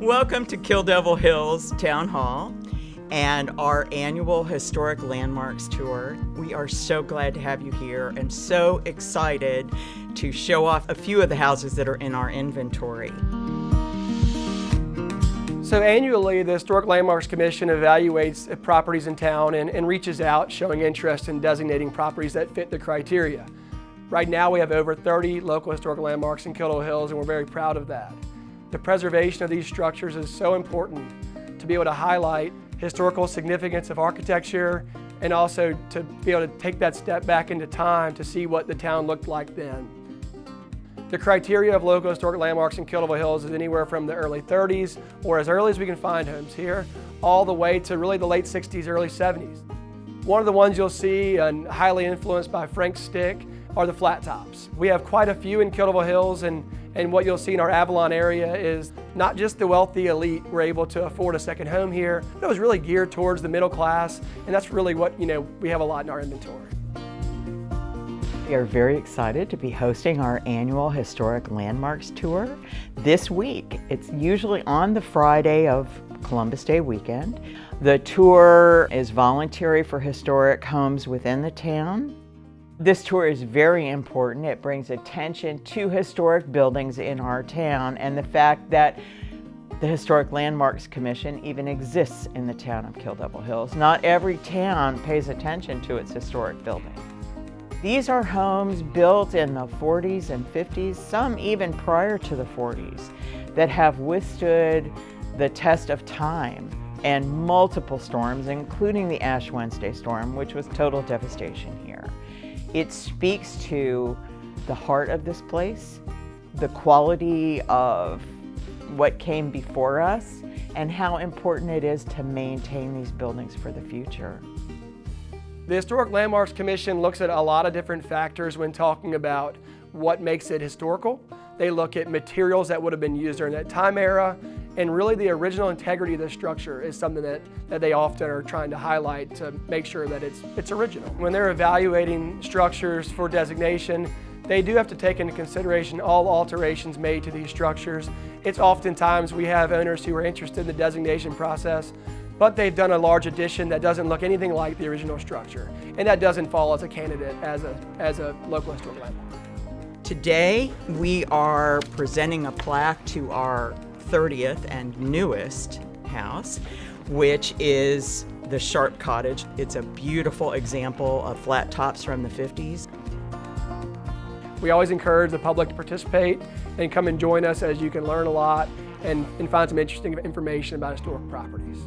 Welcome to Kill Devil Hills Town Hall and our annual Historic Landmarks Tour. We are so glad to have you here and so excited to show off a few of the houses that are in our inventory. So annually, the Historic Landmarks Commission evaluates properties in town and reaches out showing interest in designating properties that fit the criteria. Right now we have over 30 local historic landmarks in Kill Devil Hills, and we're very proud of that. The preservation of these structures is so important to be able to highlight historical significance of architecture and also to be able to take that step back into time to see what the town looked like then. The criteria of local historic landmarks in Kill Devil Hills is anywhere from the early 30s, or as early as we can find homes here, all the way to really the late 60s, early 70s. One of the ones you'll see, and highly influenced by Frank's stick, are the flat tops. We have quite a few in Kill Devil Hills, and what you'll see in our Avalon area is not just the wealthy elite were able to afford a second home here, but it was really geared towards the middle class, and that's really what we have a lot in our inventory. We are very excited to be hosting our annual Historic Landmarks Tour this week. It's usually on the Friday of Columbus Day weekend. The tour is voluntary for historic homes within the town. This tour is very important. It brings attention to historic buildings in our town and the fact that the Historic Landmarks Commission even exists in the town of Kill Devil Hills. Not every town pays attention to its historic buildings. These are homes built in the 40s and 50s, some even prior to the 40s, that have withstood the test of time and multiple storms, including the Ash Wednesday storm, which was total devastation here. It speaks to the heart of this place, the quality of what came before us, and how important it is to maintain these buildings for the future. The Historic Landmarks Commission looks at a lot of different factors when talking about what makes it historical. They look at materials that would have been used during that time era, and really the original integrity of the structure is something that they often are trying to highlight to make sure that it's original. When they're evaluating structures for designation, they do have to take into consideration all alterations made to these structures. It's oftentimes we have owners who are interested in the designation process, but they've done a large addition that doesn't look anything like the original structure, and that doesn't fall as a candidate as a local historic landmark. Today, we are presenting a plaque to our 30th and newest house, which is the Sharp Cottage. It's a beautiful example of flat tops from the 50s. We always encourage the public to participate and come and join us, as you can learn a lot and find some interesting information about historic properties.